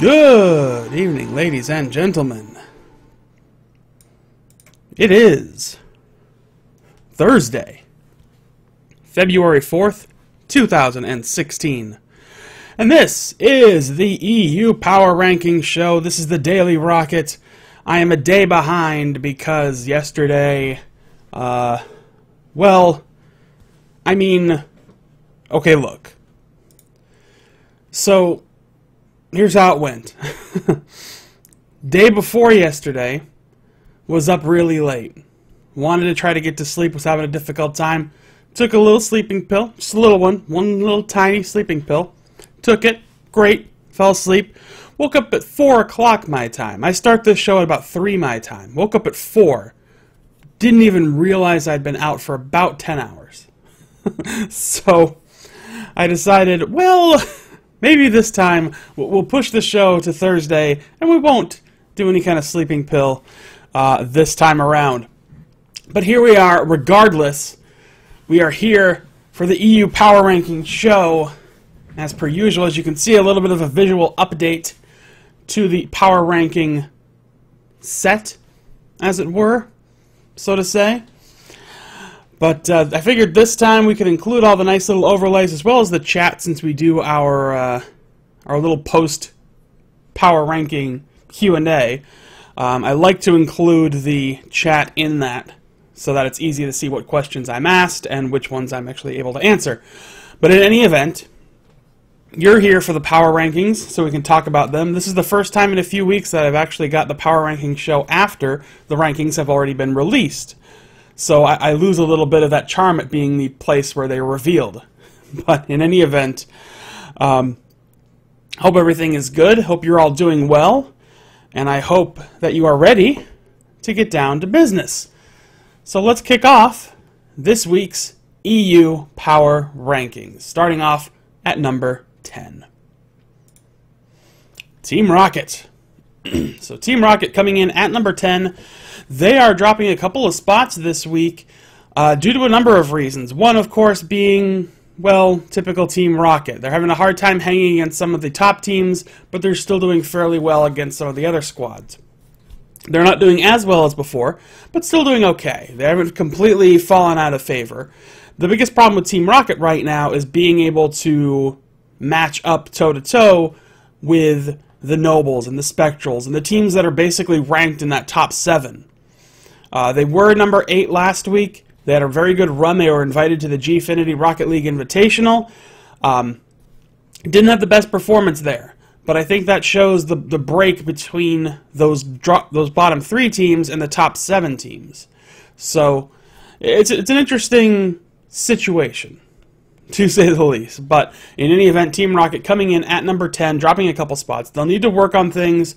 Good evening, ladies and gentlemen. It is Thursday, February 4th, 2016. And this is the EU Power Ranking Show. This is the Daily Rocket. I am a day behind because yesterday, okay, look. So, here's how it went. Day before yesterday, was up really late. Wanted to try to get to sleep, was having a difficult time. Took a little sleeping pill, just a little one little tiny sleeping pill. Took it, great, fell asleep. Woke up at 4 o'clock my time. I start this show at about 3 my time. Woke up at 4. Didn't even realize I'd been out for about 10 hours. So, I decided, well, maybe this time we'll push the show to Thursday and we won't do any kind of sleeping pill this time around. But here we are, regardless. We are here for the EU Power Ranking Show. As per usual, as you can see, a little bit of a visual update to the Power Ranking set, as it were, so to say. But I figured this time we could include all the nice little overlays as well as the chat, since we do our little post Power Ranking Q&A. I like to include the chat in that so that it's easy to see what questions I'm asked and which ones I'm actually able to answer. But in any event, you're here for the Power Rankings, so we can talk about them. This is the first time in a few weeks that I've actually got the Power Ranking Show after the rankings have already been released. So I lose a little bit of that charm at being the place where they are revealed. But in any event, hope everything is good. Hope you're all doing well. And I hope that you are ready to get down to business. So let's kick off this week's EU Power Rankings, starting off at number 10. Team Rocket. So Team Rocket coming in at number 10. They are dropping a couple of spots this week due to a number of reasons. One, of course, being, well, typical Team Rocket. They're having a hard time hanging against some of the top teams, but they're still doing fairly well against some of the other squads. They're not doing as well as before, but still doing okay. They haven't completely fallen out of favor. The biggest problem with Team Rocket right now is being able to match up toe-to-toe with the Nobles and the Spectrals and the teams that are basically ranked in that top 7. They were number 8 last week. They had a very good run. They were invited to the Gfinity Rocket League Invitational. Didn't have the best performance there, but I think that shows the break between those bottom 3 teams and the top 7 teams. So it's an interesting situation, to say the least. But in any event, Team Rocket coming in at number 10, dropping a couple spots. They'll need to work on things,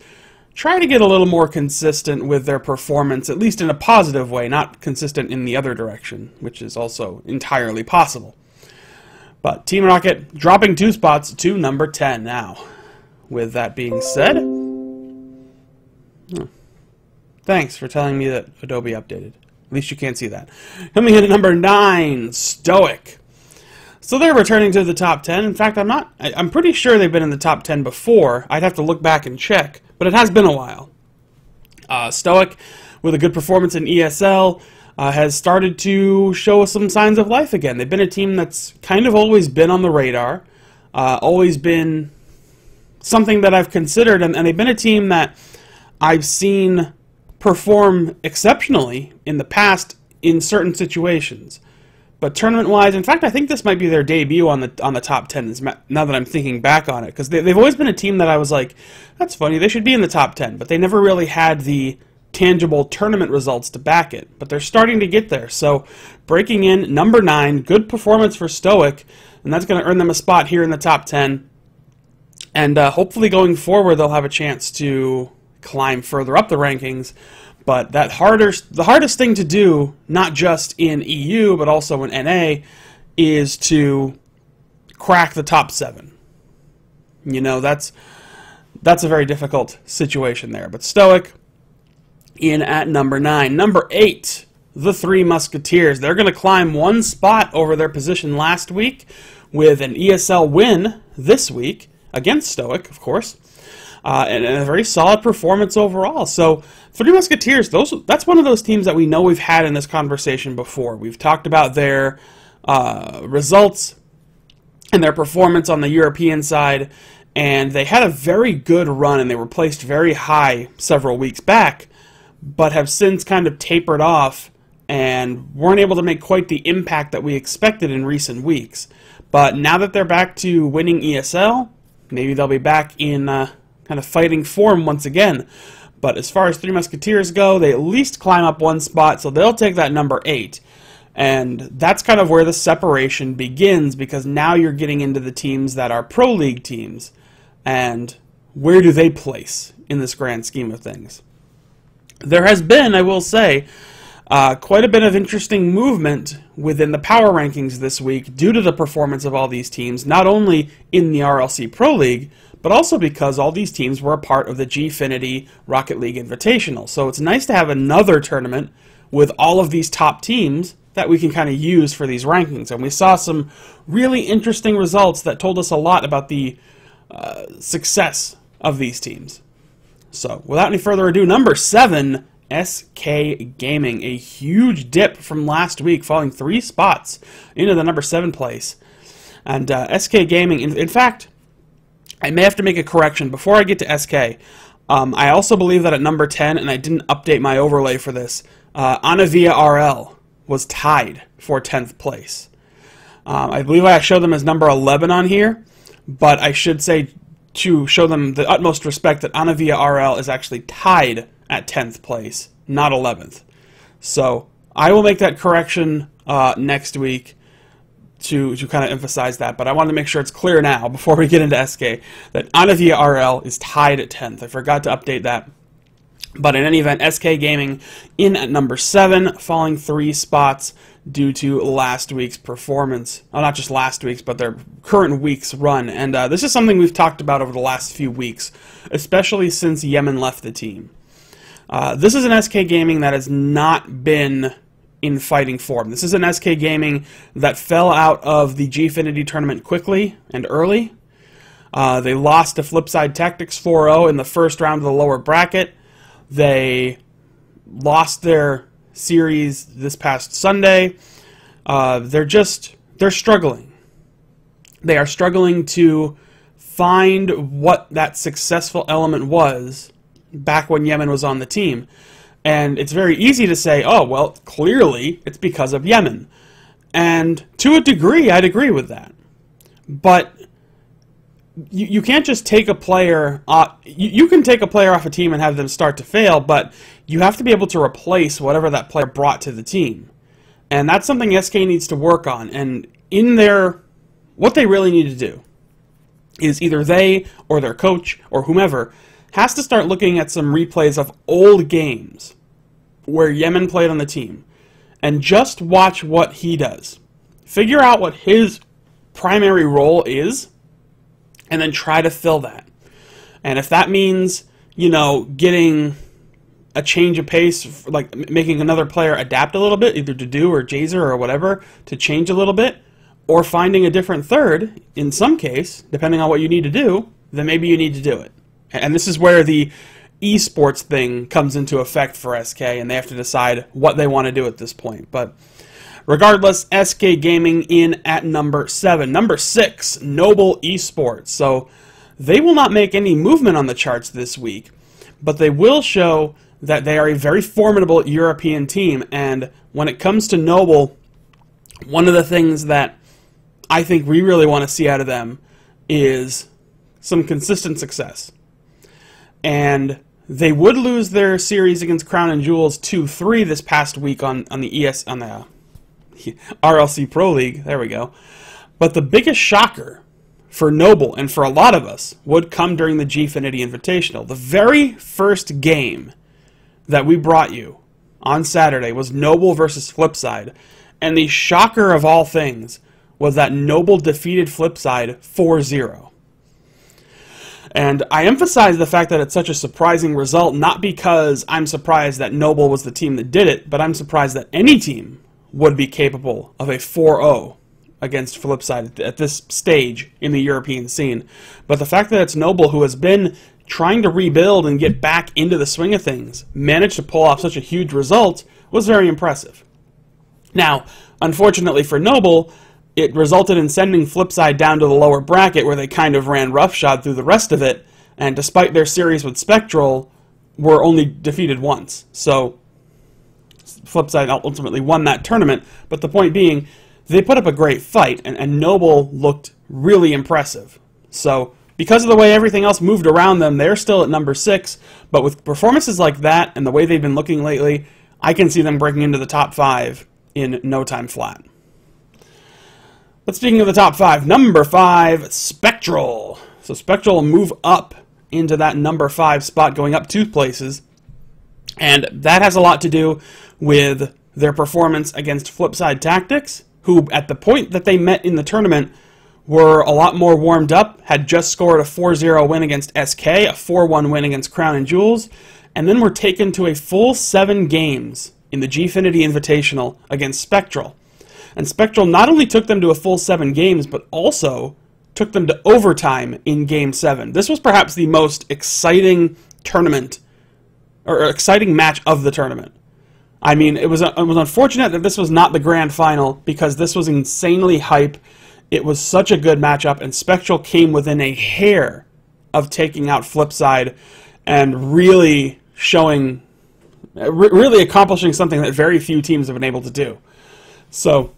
try to get a little more consistent with their performance, at least in a positive way, not consistent in the other direction, which is also entirely possible. But Team Rocket dropping 2 spots to number 10 now. With that being said, thanks for telling me that Adobe updated. At least you can't see that. Coming in at number 9, Stoic. So they're returning to the top 10. In fact, I'm pretty sure they've been in the top 10 before. I'd have to look back and check, but it has been a while. Stoic, with a good performance in ESL, has started to show some signs of life again. They've been a team that's kind of always been on the radar, always been something that I've considered, and they've been a team that I've seen perform exceptionally in the past in certain situations. But tournament-wise, in fact, I think this might be their debut on the top 10, now that I'm thinking back on it. Because they've always been a team that I was like, that's funny, they should be in the top 10. But they never really had the tangible tournament results to back it. But they're starting to get there. So, breaking in, number 9, good performance for Stoic. And that's going to earn them a spot here in the top 10. And hopefully going forward, they'll have a chance to climb further up the rankings. But the hardest thing to do, not just in EU, but also in NA, is to crack the top 7. You know, that's a very difficult situation there. But Stoic in at number 9. Number 8, the Three Musketeers. They're going to climb 1 spot over their position last week with an ESL win this week against Stoic, of course. and a very solid performance overall. So, Three Musketeers, that's one of those teams that we know we've had in this conversation before. We've talked about their results and their performance on the European side, and they had a very good run, and they were placed very high several weeks back, but have since kind of tapered off and weren't able to make quite the impact that we expected in recent weeks. But now that they're back to winning ESL, maybe they'll be back in kind of fighting form once again. But as far as Three Musketeers go, they at least climb up one spot, so they'll take that number 8. And that's kind of where the separation begins, because now you're getting into the teams that are Pro League teams. And where do they place in this grand scheme of things? There has been, I will say, quite a bit of interesting movement within the power rankings this week due to the performance of all these teams, not only in the RLC Pro League, but also because all these teams were a part of the Gfinity Rocket League Invitational. So it's nice to have another tournament with all of these top teams that we can kind of use for these rankings. And we saw some really interesting results that told us a lot about the success of these teams. So without any further ado, number 7, SK Gaming. A huge dip from last week, falling 3 spots into the number 7 place. And SK Gaming, in fact, I may have to make a correction before I get to SK. I also believe that at number 10, and I didn't update my overlay for this, Anavia RL was tied for 10th place. I believe I showed them as number 11 on here, but I should say to show them the utmost respect that Anavia RL is actually tied at 10th place, not 11th. So I will make that correction next week to kind of emphasize that, but I wanted to make sure it's clear now before we get into SK that Anavia RL is tied at 10th. I forgot to update that. But in any event, SK Gaming in at number 7, falling 3 spots due to last week's performance. Well, not just last week's, but their current week's run. And this is something we've talked about over the last few weeks, especially since Yemen left the team. This is an SK Gaming that has not been in fighting form. This is an SK Gaming that fell out of the Gfinity tournament quickly and early. They lost to Flipside Tactics 4-0 in the first round of the lower bracket. They lost their series this past Sunday. They're struggling. They are struggling to find what that successful element was back when Yemen was on the team. And it's very easy to say, oh, well, clearly it's because of Yemen. And to a degree, I'd agree with that. But you can't just take a player, you can take a player off a team and have them start to fail, but you have to be able to replace whatever that player brought to the team. And that's something SK needs to work on. And what they really need to do is either they or their coach or whomever has to start looking at some replays of old games where Yemen played on the team and just watch what he does. Figure out what his primary role is and then try to fill that. And if that means, getting a change of pace, like making another player adapt a little bit, either to do or Jazer or whatever, to change a little bit, or finding a different third, in some case, depending on what you need to do, then maybe you need to do it. And this is where the esports thing comes into effect for SK, and they have to decide what they want to do at this point. But regardless, SK Gaming in at number 7. Number 6, Noble Esports. So they will not make any movement on the charts this week, but they will show that they are a very formidable European team. And when it comes to Noble, one of the things that I think we really want to see out of them is some consistent success. And they would lose their series against Crown and Jewels 2-3 this past week on the RLC Pro League. There we go. But the biggest shocker for Noble and for a lot of us would come during the Gfinity Invitational. The very first game that we brought you on Saturday was Noble versus Flipside. And the shocker of all things was that Noble defeated Flipside 4-0. And I emphasize the fact that it's such a surprising result, not because I'm surprised that Noble was the team that did it, but I'm surprised that any team would be capable of a 4-0 against Flipside at this stage in the European scene. But the fact that it's Noble, who has been trying to rebuild and get back into the swing of things, managed to pull off such a huge result was very impressive. Now, unfortunately for Noble, it resulted in sending Flipside down to the lower bracket where they kind of ran roughshod through the rest of it, and despite their series with Spectral, were only defeated once. So Flipside ultimately won that tournament, but the point being, they put up a great fight, and Noble looked really impressive. So because of the way everything else moved around them, they're still at number 6, but with performances like that and the way they've been looking lately, I can see them breaking into the top 5 in no time flat. But speaking of the top 5, number 5, Spectral. So Spectral will move up into that number 5 spot, going up 2 places, and that has a lot to do with their performance against Flipside Tactics, who at the point that they met in the tournament were a lot more warmed up, had just scored a 4-0 win against SK, a 4-1 win against Crown and Jewels, and then were taken to a full 7 games in the Gfinity Invitational against Spectral. And Spectral not only took them to a full 7 games, but also took them to overtime in Game 7. This was perhaps the most exciting tournament, or exciting match of the tournament. I mean, it was unfortunate that this was not the grand final, because this was insanely hype. It was such a good matchup, and Spectral came within a hair of taking out Flipside and really showing, really accomplishing something that very few teams have been able to do. So,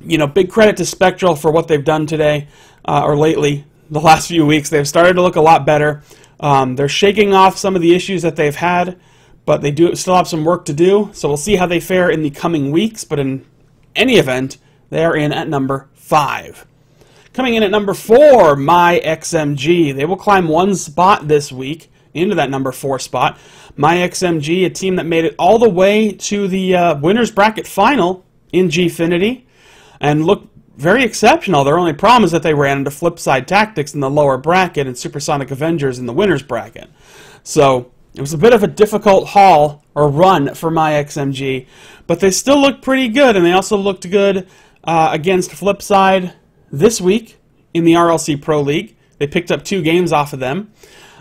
you know, big credit to Spectral for what they've done today, or lately, the last few weeks. They've started to look a lot better. They're shaking off some of the issues that they've had, but they do still have some work to do, so we'll see how they fare in the coming weeks, but in any event, they are in at number 5. Coming in at number 4, MyXMG. They will climb 1 spot this week into that number 4 spot. MyXMG, a team that made it all the way to the winner's bracket final in Gfinity, and looked very exceptional. Their only problem is that they ran into Flipside Tactics in the lower bracket and Supersonic Avengers in the winner's bracket. So it was a bit of a difficult haul or run for MyXMG, but they still looked pretty good, and they also looked good against Flipside this week in the RLC Pro League. They picked up 2 games off of them,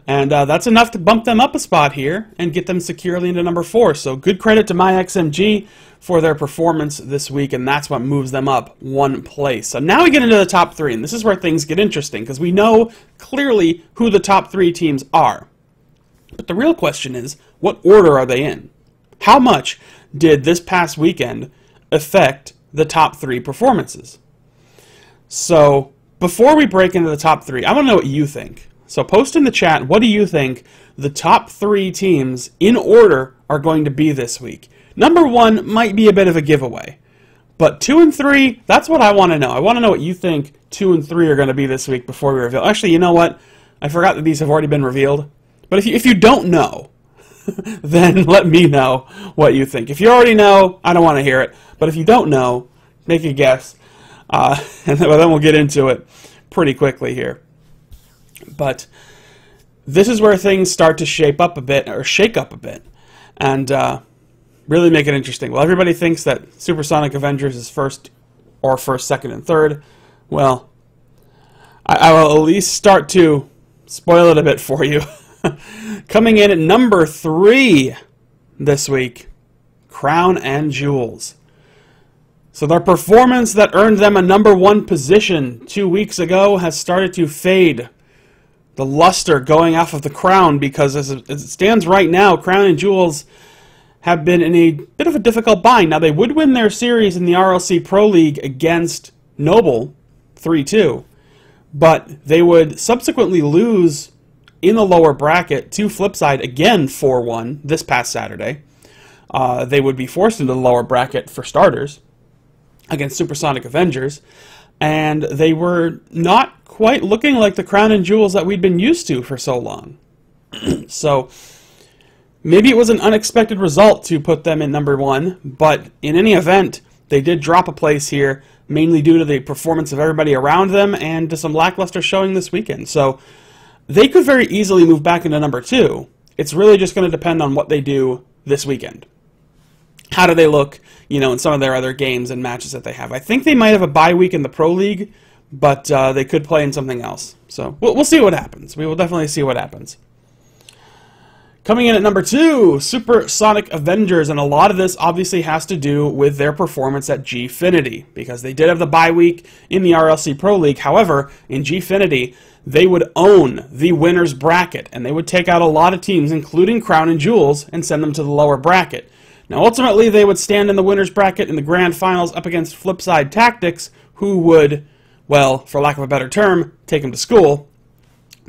and that's enough to bump them up a spot here and get them securely into number 4. So good credit to MyXMG for their performance this week, and that's what moves them up 1 place. So now we get into the top 3, and this is where things get interesting, because we know clearly who the top 3 teams are. But the real question is, what order are they in? How much did this past weekend affect the top 3 performances? So before we break into the top 3, I want to know what you think. So post in the chat, what do you think the top 3 teams in order are going to be this week? Number 1 might be a bit of a giveaway, but 2 and 3, that's what I want to know. I want to know what you think 2 and 3 are going to be this week before we reveal. Actually, you know what? I forgot that these have already been revealed. But if you don't know, then let me know what you think. If you already know, I don't want to hear it. But if you don't know, make a guess. And then we'll get into it pretty quickly here. But this is where things start to shape up a bit, or shake up a bit, and really make it interesting. Well, everybody thinks that Supersonic Avengers is first, second, and third. Well, I will at least start to spoil it a bit for you. Coming in at number 3 this week, Crown and Jewels. So their performance that earned them a number 1 position 2 weeks ago has started to fade. The luster going off of the Crown, because as it stands right now, Crown and Jewels have been in a bit of a difficult bind. Now, they would win their series in the RLC Pro League against Noble 3-2, but they would subsequently lose in the lower bracket to Flipside again 4-1 this past Saturday. They would be forced into the lower bracket for starters against Supersonic Avengers, and they were not quite looking like the Crown and Jewels that we'd been used to for so long. So maybe it was an unexpected result to put them in number 1, but in any event, they did drop a place here, mainly due to the performance of everybody around them and to some lackluster showing this weekend. So they could very easily move back into number 2. It's really just going to depend on what they do this weekend. How do they look, you know, in some of their other games and matches that they have? I think they might have a bye week in the Pro League, but they could play in something else. So we'll see what happens. We will definitely see what happens. Coming in at number 2, Supersonic Avengers, and a lot of this obviously has to do with their performance at Gfinity, because they did have the bye week in the RLC Pro League. However, in Gfinity, they would own the winner's bracket, and they would take out a lot of teams, including Crown and Jewels, and send them to the lower bracket. Now, ultimately, they would stand in the winner's bracket in the grand finals up against Flipside Tactics, who would, well, for lack of a better term, take them to school.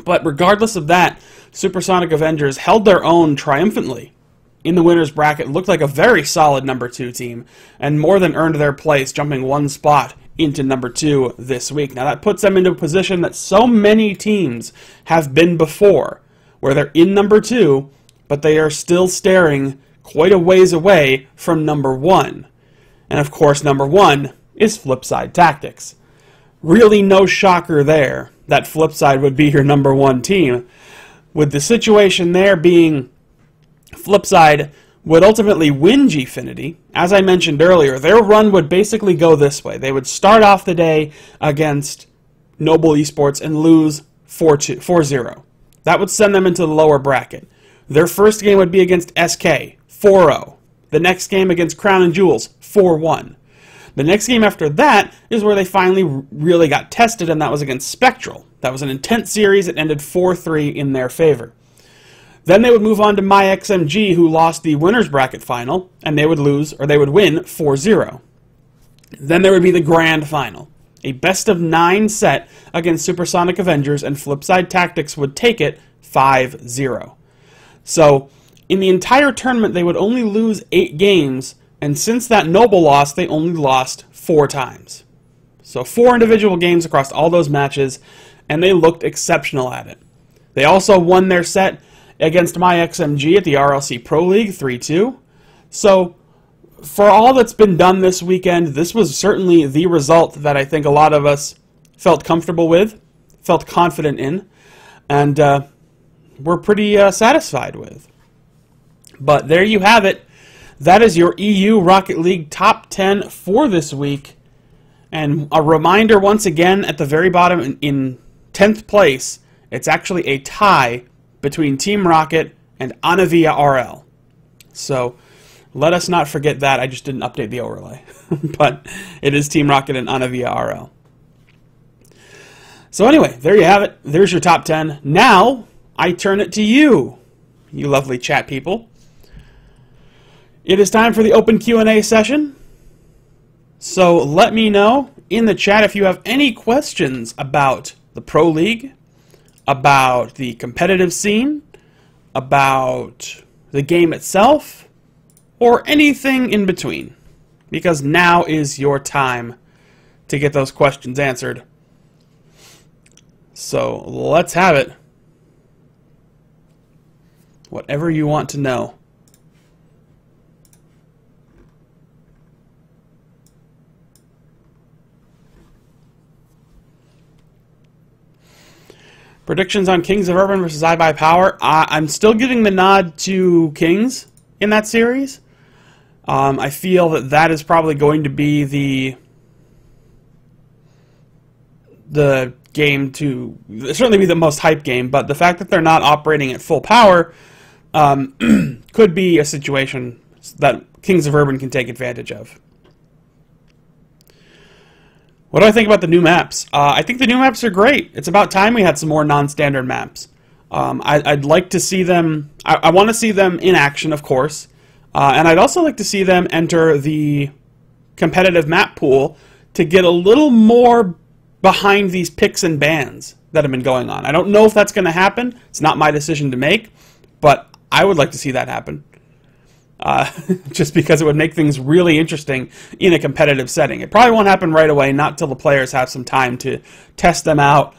But regardless of that, Supersonic Avengers held their own triumphantly in the winner's bracket. Looked like a very solid number 2 team, and more than earned their place, jumping 1 spot into number 2 this week. Now that puts them into a position that so many teams have been before, where they're in number 2, but they are still staring quite a ways away from number 1. And of course, number 1 is Flipside Tactics. Really no shocker there that Flipside would be your number 1 team, with the situation there being Flipside would ultimately win Gfinity. As I mentioned earlier, their run would basically go this way. They would start off the day against Noble Esports and lose 4-0. That would send them into the lower bracket. Their first game would be against SK, 4-0. The next game against Crown and Jewels, 4-1. The next game after that is where they finally really got tested, and that was against Spectral. That was an intense series. It ended 4-3 in their favor. Then they would move on to MyXMG, who lost the winner's bracket final, and they would lose, or they would win 4-0. Then there would be the grand final, a best-of-9 set against Supersonic Avengers, and Flipside Tactics would take it 5-0. So, in the entire tournament, they would only lose 8 games, and since that Noble loss, they only lost 4 times. So 4 individual games across all those matches, and they looked exceptional at it. They also won their set against MyXMG at the RLC Pro League, 3-2. So for all that's been done this weekend, this was certainly the result that I think a lot of us felt comfortable with, felt confident in, and we're pretty satisfied with. But there you have it. That is your EU Rocket League top 10 for this week. And a reminder once again at the very bottom in 10th place, it's actually a tie between Team Rocket and Anavia RL. So let us not forget that. I just didn't update the overlay. But it is Team Rocket and Anavia RL. So anyway, there you have it. There's your top 10. Now I turn it to you, you lovely chat people. It is time for the open Q&A session. So let me know in the chat if you have any questions about the Pro League, about the competitive scene, about the game itself, or anything in between. Because now is your time to get those questions answered. So let's have it. Whatever you want to know. Predictions on Kings of Urban versus iBuyPower. I'm still giving the nod to Kings in that series. I feel that that is probably going to be the game to certainly be the most hype game, but the fact that they're not operating at full power could be a situation that Kings of Urban can take advantage of. What do I think about the new maps? I think the new maps are great. It's about time we had some more non-standard maps. I'd like to see them... I want to see them in action, of course. And I'd also like to see them enter the competitive map pool to get a little more behind these picks and bans that have been going on. I don't know if that's going to happen. It's not my decision to make. But I would like to see that happen. Just because it would make things really interesting in a competitive setting. It probably won't happen right away, not till the players have some time to test them out,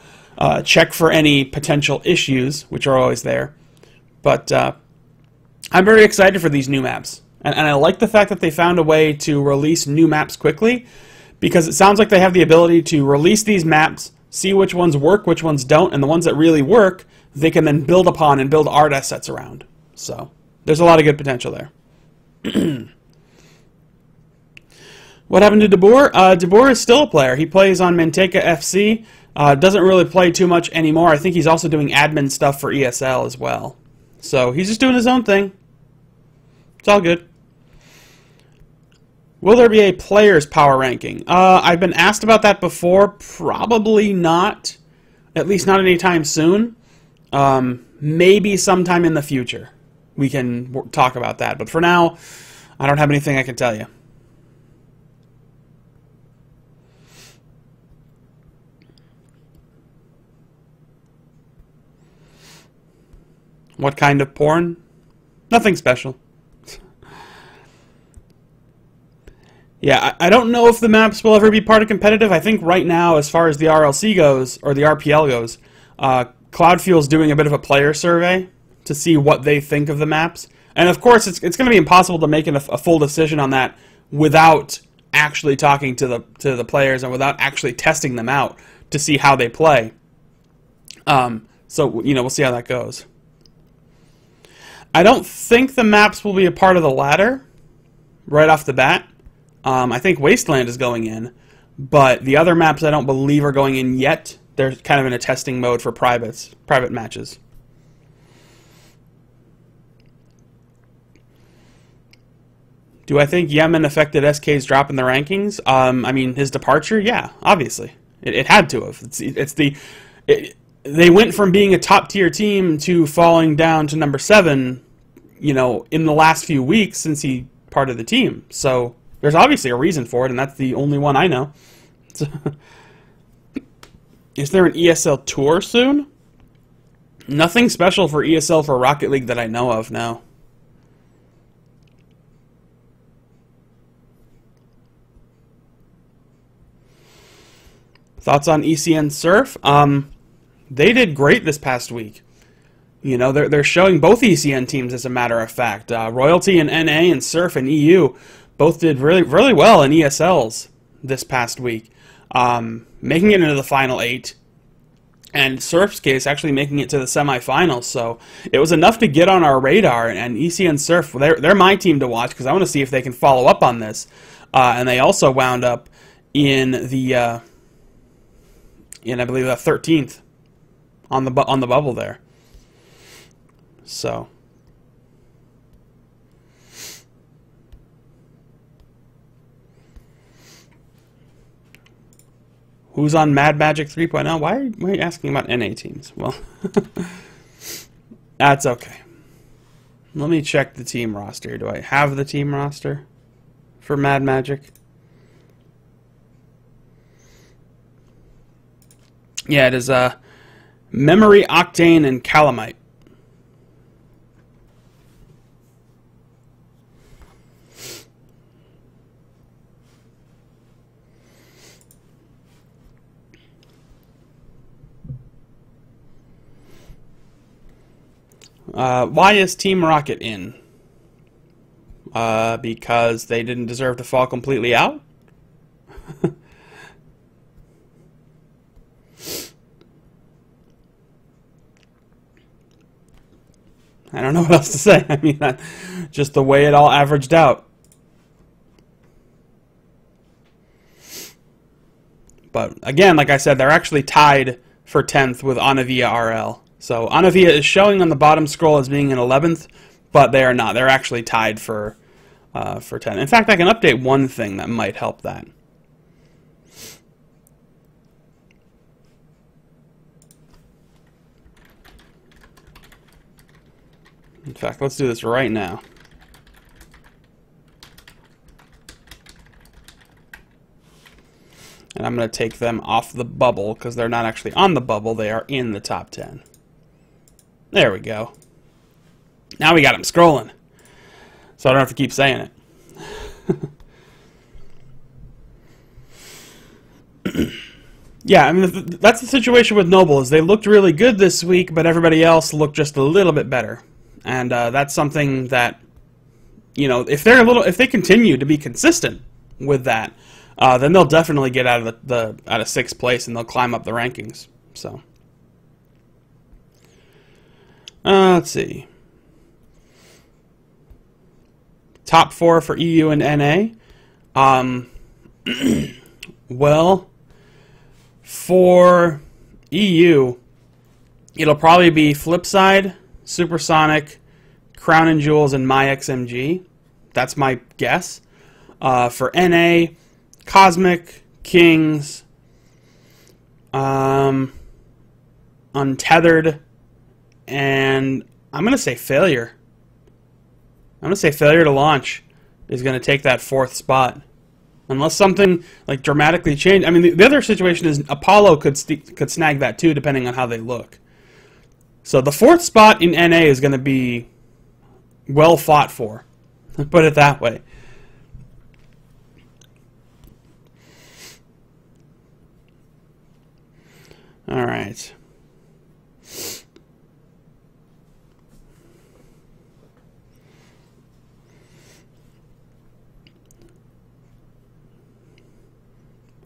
check for any potential issues, which are always there. But I'm very excited for these new maps. And I like the fact that they found a way to release new maps quickly, because it sounds like they have the ability to release these maps, see which ones work, which ones don't, and the ones that really work, they can then build upon and build art assets around. So there's a lot of good potential there. What happened to De Boer? De Boer is still a player. He plays on Manteca FC. Doesn't really play too much anymore. I think he's also doing admin stuff for ESL as well. So he's just doing his own thing. It's all good. Will there be a player's power ranking? I've been asked about that before. Probably not. At least not anytime soon. Maybe sometime in the future we can talk about that. But for now, I don't have anything I can tell you. What kind of porn? Nothing special. Yeah, I don't know if the maps will ever be part of competitive. I think right now, as far as the RLC goes, or the RPL goes, Cloudfuel's doing a bit of a player survey to see what they think of the maps. And of course, it's going to be impossible to make a full decision on that without actually talking to the players and without actually testing them out to see how they play. So, we'll see how that goes. I don't think the maps will be a part of the ladder right off the bat. I think Wasteland is going in, but the other maps I don't believe are going in yet. They're kind of in a testing mode for private matches. Do I think Yemen affected SK's drop in the rankings? I mean, his departure? Yeah, obviously. It had to have. They went from being a top-tier team to falling down to number 7, in the last few weeks since he parted the team. So there's obviously a reason for it, and that's the only one I know. Is there an ESL tour soon? Nothing special for ESL for Rocket League that I know of, no. Thoughts on ECN Surf? They did great this past week. They're showing both ECN teams, as a matter of fact. Royalty and NA and Surf and EU both did really, really well in ESLs this past week, making it into the final 8. And Surf's case actually making it to the semifinals. So it was enough to get on our radar. And ECN Surf, they're my team to watch because I want to see if they can follow up on this. And they also wound up in the I believe the 13th on the bubble there. So who's on Mad Magic 3.0? Why are you asking about NA teams? Well, that's okay. Let me check the team roster. Do I have the team roster for Mad Magic? Yeah, it is Memory, Octane, and Calamite. Why is Team Rocket in? Because they didn't deserve to fall completely out? I don't know what else to say. I mean, just the way it all averaged out. But again, like I said, they're actually tied for 10th with Anavia RL. So Anavia is showing on the bottom scroll as being in 11th, but they are not. They're actually tied for 10. In fact, I can update one thing that might help that. In fact, let's do this right now. And I'm going to take them off the bubble because they're not actually on the bubble. They are in the top 10. There we go. Now we got them scrolling. So I don't have to keep saying it. Yeah, I mean, that's the situation with Noble, is they looked really good this week, but everybody else looked just a little bit better. And that's something that, if they continue to be consistent with that, then they'll definitely get out of out of 6th place and they'll climb up the rankings. So, let's see. Top 4 for EU and NA. Well, for EU, it'll probably be Flipside, Supersonic, Crown and Jewels, and My XMG. That's my guess. For NA, Cosmic, Kings, Untethered, and I'm going to say Failure. I'm going to say Failure to Launch is going to take that 4th spot. Unless something like dramatically changed. I mean, the other situation is Apollo could snag that too, depending on how they look. So the 4th spot in NA is going to be well fought for. Put it that way. All right.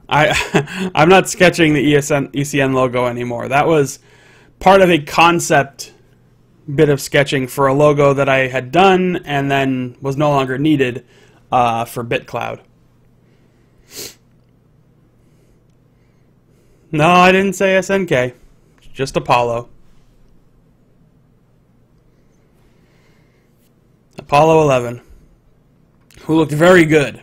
I'm not sketching the ECN logo anymore. That was part of a concept bit of sketching for a logo that I had done and then was no longer needed for BitCloud. No, I didn't say SNK. Just Apollo. Apollo 11, who looked very good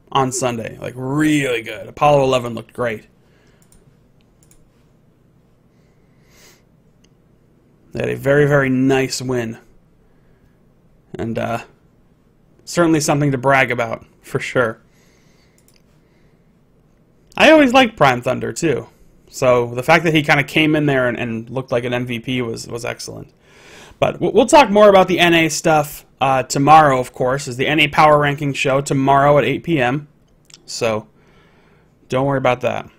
on Sunday. Like, really good. Apollo 11 looked great. They had a very, very nice win. And certainly something to brag about, for sure. I always liked Prime Thunder, too. So the fact that he kind of came in there and looked like an MVP was excellent. But we'll talk more about the NA stuff tomorrow, of course, is the NA Power Ranking show tomorrow at 8 p.m. So don't worry about that.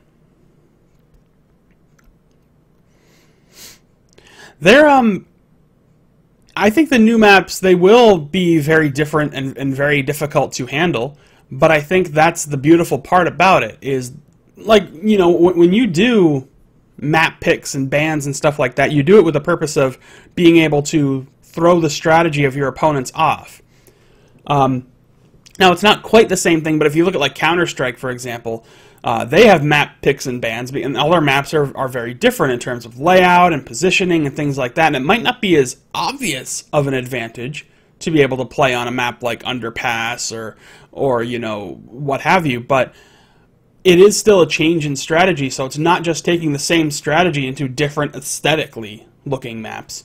I think the new maps, they will be very different and very difficult to handle, but I think that's the beautiful part about it, is, like, you know, when you do map picks and bans and stuff like that, you do it with the purpose of being able to throw the strategy of your opponents off. Now, it's not quite the same thing, but if you look at, like, Counter-Strike, for example, they have map picks and bans, and all their maps are very different in terms of layout and positioning and things like that, and it might not be as obvious of an advantage to be able to play on a map like Underpass or you know, what have you, but it is still a change in strategy, so it's not just taking the same strategy into different aesthetically looking maps.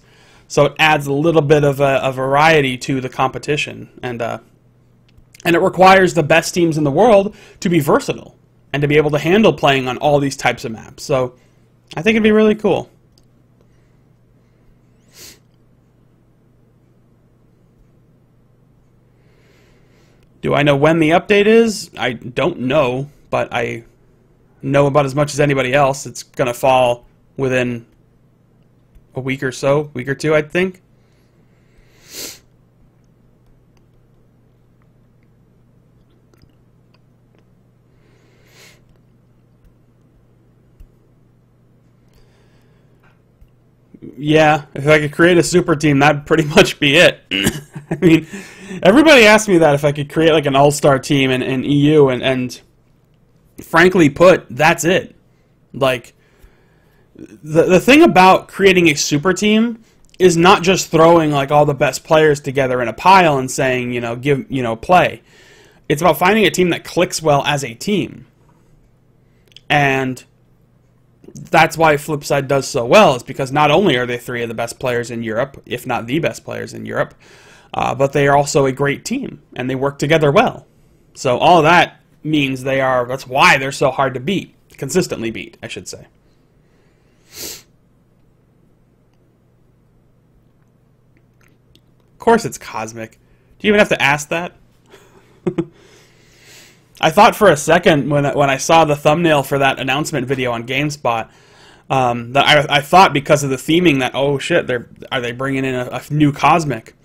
So it adds a little bit of a variety to the competition, and it requires the best teams in the world to be versatile and to be able to handle playing on all these types of maps. So I think it'd be really cool. Do I know when the update is? I don't know, but I know about as much as anybody else. It's going to fall within a week or so, week or two, I think. Yeah, if I could create a super team, that'd pretty much be it. I mean, everybody asked me that if I could create like an all-star team in EU, and frankly put, that's it. Like, the thing about creating a super team is not just throwing like all the best players together in a pile and saying, you know, play. It's about finding a team that clicks well as a team. And that's why Flipside does so well, is because not only are they 3 of the best players in Europe, if not the best players in Europe, but they are also a great team, and they work together well. So all of that means that's why they're so hard to beat, consistently beat, I should say. Of course it's Cosmic. Do you even have to ask that? I thought for a second when I saw the thumbnail for that announcement video on GameSpot that I thought, because of the theming, that, oh shit, are they bringing in a new Cosmic?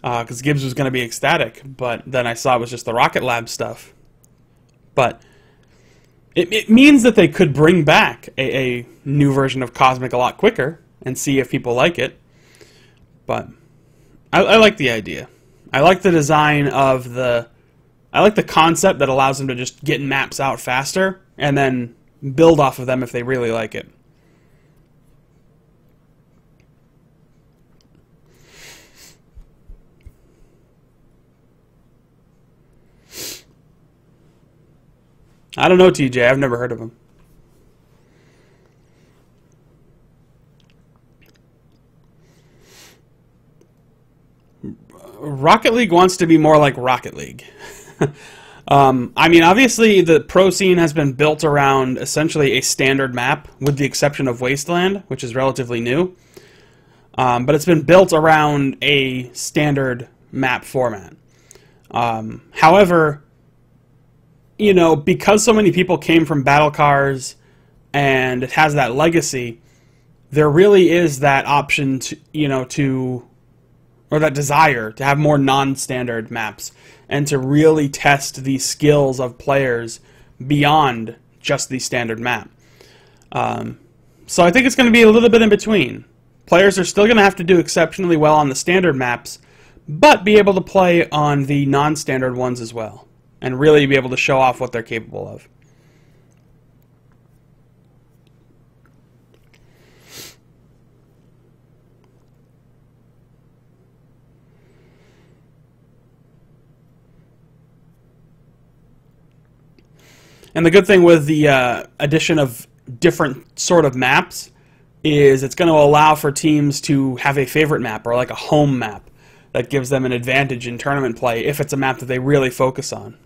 Because Gibbs was going to be ecstatic, but then I saw it was just the Rocket Lab stuff. But it means that they could bring back a new version of Cosmic a lot quicker and see if people like it. But I like the idea. I like the design of the I like the concept that allows them to just get maps out faster and then build off of them if they really like it. I don't know, TJ. I've never heard of him. Rocket League wants to be more like Rocket League. I mean, obviously, the pro scene has been built around essentially a standard map, with the exception of Wasteland, which is relatively new. But it's been built around a standard map format. However, you know, because so many people came from battle cars and it has that legacy, there really is that option to, you know, or that desire to have more non-standard maps and to really test the skills of players beyond just the standard map. So I think it's going to be a little bit in between. Players are still going to have to do exceptionally well on the standard maps, but be able to play on the non-standard ones as well, and really be able to show off what they're capable of. And the good thing with the addition of different sort of maps is it's going to allow for teams to have a favorite map or like a home map that gives them an advantage in tournament play if it's a map that they really focus on.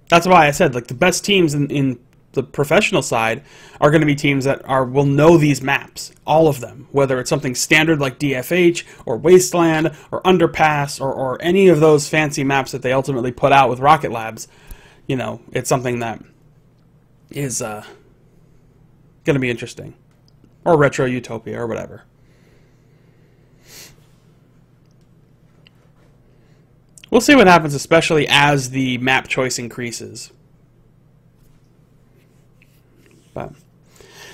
That's why I said, like, the best teams in the professional side are going to be teams that will know these maps, all of them, whether it's something standard like DFH or Wasteland or Underpass or any of those fancy maps that they ultimately put out with Rocket Labs. You know, it's something that is going to be interesting. Or Retro Utopia or whatever. We'll see what happens, especially as the map choice increases. But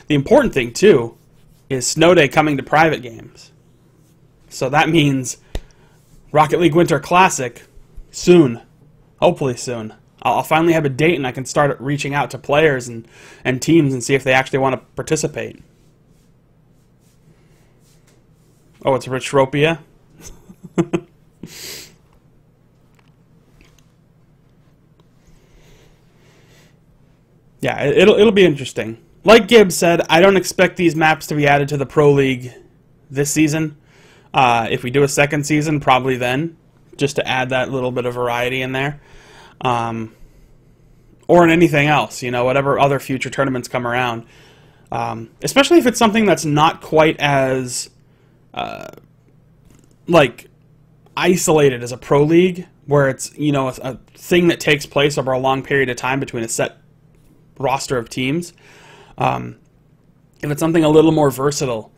the important thing, too, is Snow Day coming to private games. So that means Rocket League Winter Classic soon. Hopefully soon. I'll finally have a date and I can start reaching out to players and teams and see if they actually want to participate. Oh, it's Retropia? Yeah, it'll be interesting. Like Gibbs said, I don't expect these maps to be added to the Pro League this season. If we do a second season, probably then, just to add that little bit of variety in there. Or in anything else, you know, whatever other future tournaments come around. Especially if it's something that's not quite as, like, isolated as a Pro League, where it's, you know, a thing that takes place over a long period of time between a set roster of teams. If it's something a little more versatile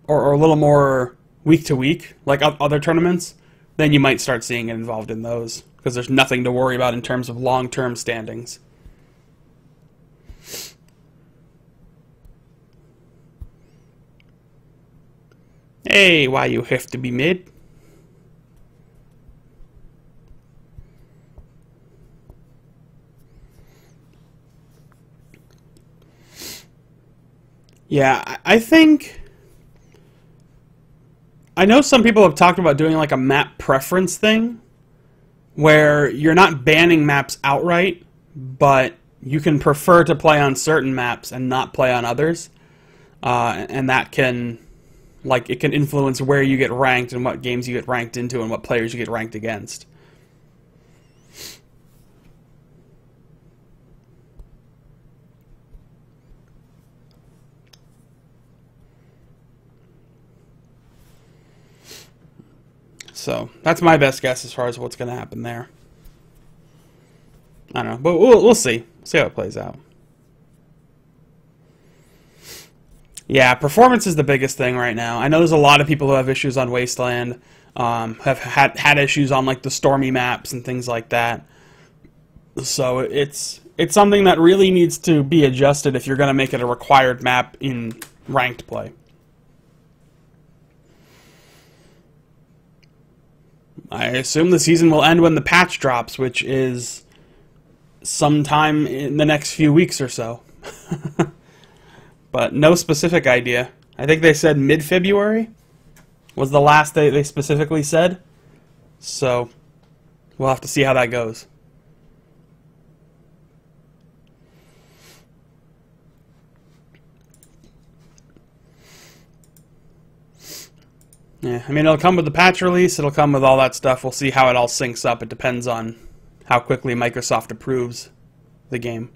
or a little more week to week, like other tournaments, then you might start seeing it involved in those, because there's nothing to worry about in terms of long-term standings. Hey, why you have to be mid? Yeah, I think... I know some people have talked about doing like a map preference thing, where you're not banning maps outright, but you can prefer to play on certain maps and not play on others. And that can, like, it can influence where you get ranked and what games you get ranked into and what players you get ranked against. So that's my best guess as far as what's going to happen there. I don't know, but we'll see. See how it plays out. Yeah, performance is the biggest thing right now. I know there's a lot of people who have issues on Wasteland, have had issues on like the Stormy maps and things like that. So it's something that really needs to be adjusted if you're going to make it a required map in ranked play. I assume the season will end when the patch drops, which is sometime in the next few weeks or so. But no specific idea. I think they said mid-February was the last they specifically said. So we'll have to see how that goes. Yeah, I mean, it'll come with the patch release, it'll come with all that stuff. We'll see how it all syncs up. It depends on how quickly Microsoft approves the game.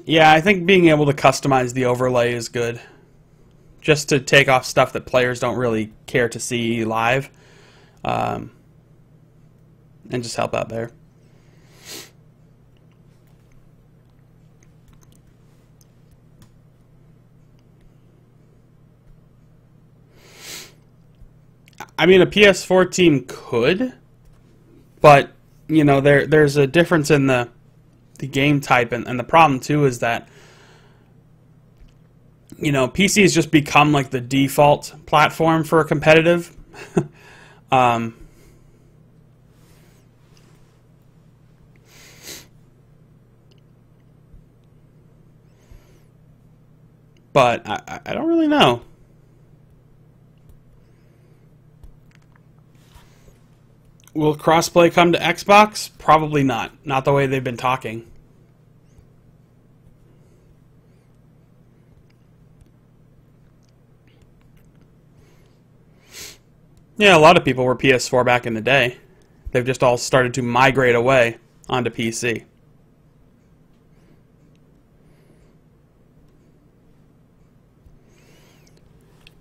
Yeah, I think being able to customize the overlay is good. Just to take off stuff that players don't really care to see live. And just help out there. I mean, a PS4 team could, but, you know, there's a difference in the game type, and the problem, too, is that, you know, PC has just become like the default platform for competitive. But I don't really know. Will crossplay come to Xbox? Probably not. Not the way they've been talking. Yeah, a lot of people were PS4 back in the day. They've just all started to migrate away onto PC.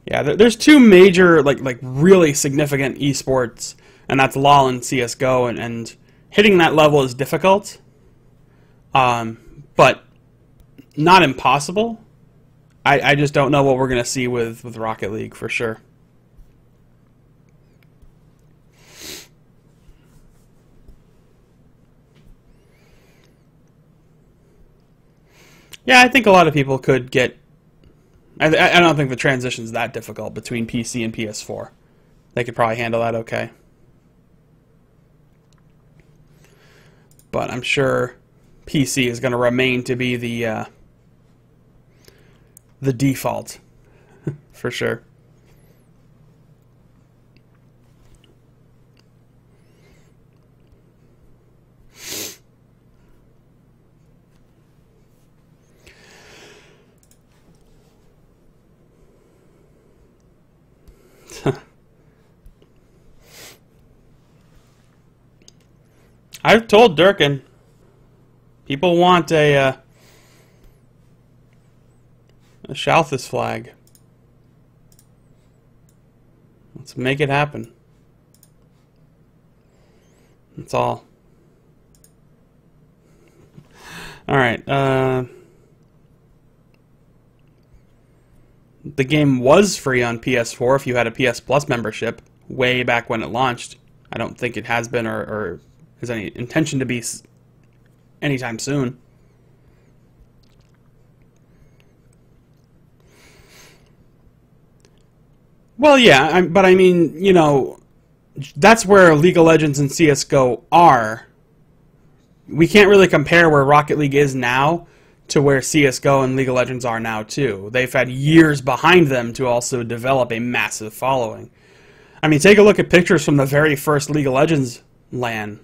Yeah, there's two major, like really significant esports, and that's LoL and CSGO, and hitting that level is difficult, but not impossible. I just don't know what we're going to see with Rocket League for sure. Yeah, I think a lot of people could get... I don't think the transition's that difficult between PC and PS4. They could probably handle that okay. But I'm sure PC is going to remain to be the default, for sure. I've told Durkin, people want a Shalthis flag. Let's make it happen. That's all. Alright, the game was free on PS4 if you had a PS Plus membership way back when it launched. I don't think it has been or has any intention to be anytime soon. Well, yeah, but I mean, you know, that's where League of Legends and CSGO are. We can't really compare where Rocket League is now to where CSGO and League of Legends are now, too. They've had years behind them to also develop a massive following. I mean, take a look at pictures from the very first League of Legends LAN.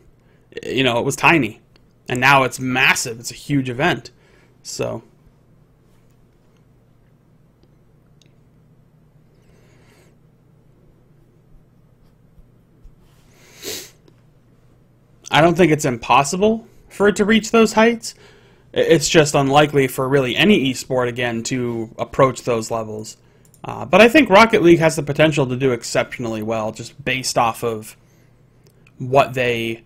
You know, it was tiny. And now it's massive. It's a huge event. So... I don't think it's impossible for it to reach those heights. It's just unlikely for really any esport again to approach those levels. But I think Rocket League has the potential to do exceptionally well, just based off of what the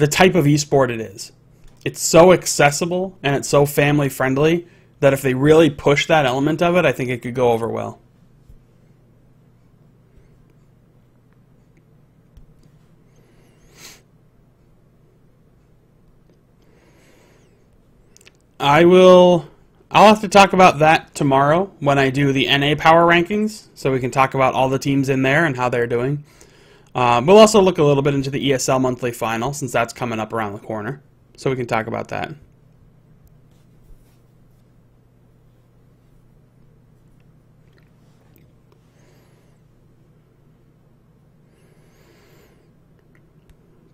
type of esport it is. It's so accessible and it's so family friendly that if they really push that element of it, I think it could go over well. I'll have to talk about that tomorrow when I do the NA power rankings, so we can talk about all the teams in there and how they're doing. We'll also look a little bit into the ESL monthly final, since that's coming up around the corner, so we can talk about that.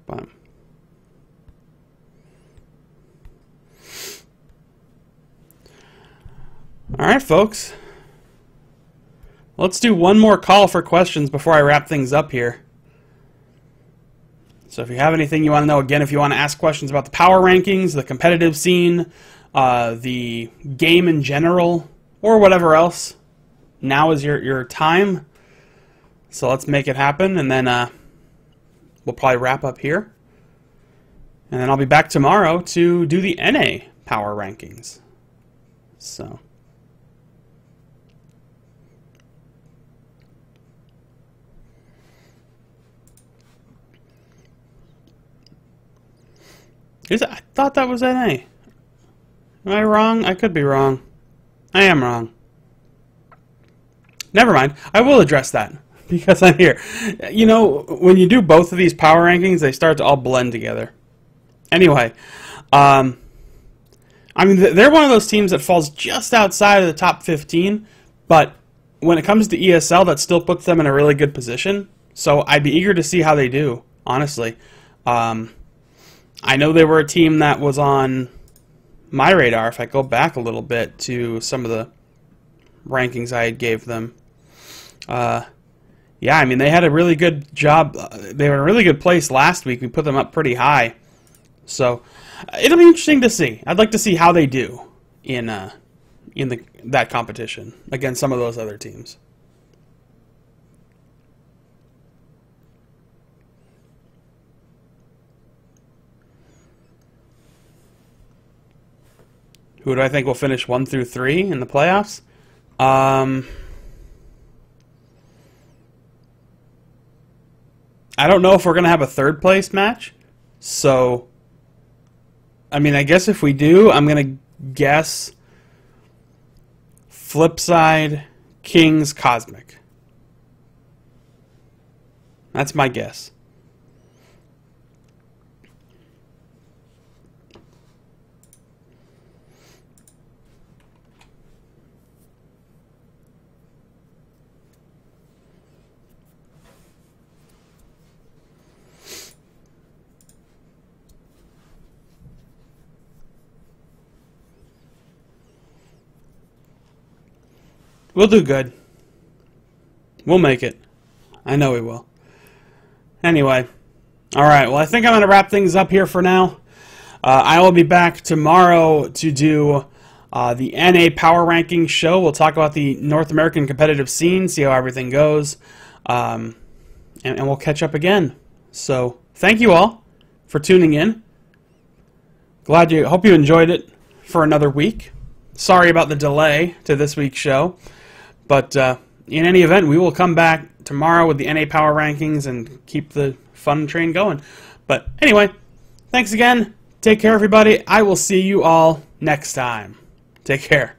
But all right, folks. Let's do one more call for questions before I wrap things up here. So if you have anything you want to know, again, if you want to ask questions about the power rankings, the competitive scene, the game in general, or whatever else, now is your time. So let's make it happen, and then we'll probably wrap up here. And then I'll be back tomorrow to do the NA power rankings. So I thought that was NA. Am I wrong? I could be wrong. I am wrong. Never mind. I will address that because I'm here. You know, when you do both of these power rankings, they start to all blend together. Anyway, I mean, they're one of those teams that falls just outside of the top 15, but when it comes to ESL, that still puts them in a really good position. So I'd be eager to see how they do, honestly. I know they were a team that was on my radar if I go back a little bit to some of the rankings I gave them. Yeah, I mean, they had a really good job. They were in a really good place last week. We put them up pretty high. So it'll be interesting to see. I'd like to see how they do in that competition against some of those other teams. Who do I think will finish 1 through 3 in the playoffs? I don't know if we're going to have a third place match. So, I mean, I guess if we do, I'm going to guess Flipside, Kings, Cosmic. That's my guess. We'll do good. We'll make it. I know we will. Anyway. Alright, well, I think I'm going to wrap things up here for now. I will be back tomorrow to do the NA Power Rankings show. We'll talk about the North American competitive scene, see how everything goes, and we'll catch up again. So, thank you all for tuning in. Hope you enjoyed it for another week. Sorry about the delay to this week's show. But in any event, we will come back tomorrow with the NA Power Rankings and keep the fun train going. But anyway, thanks again. Take care, everybody. I will see you all next time. Take care.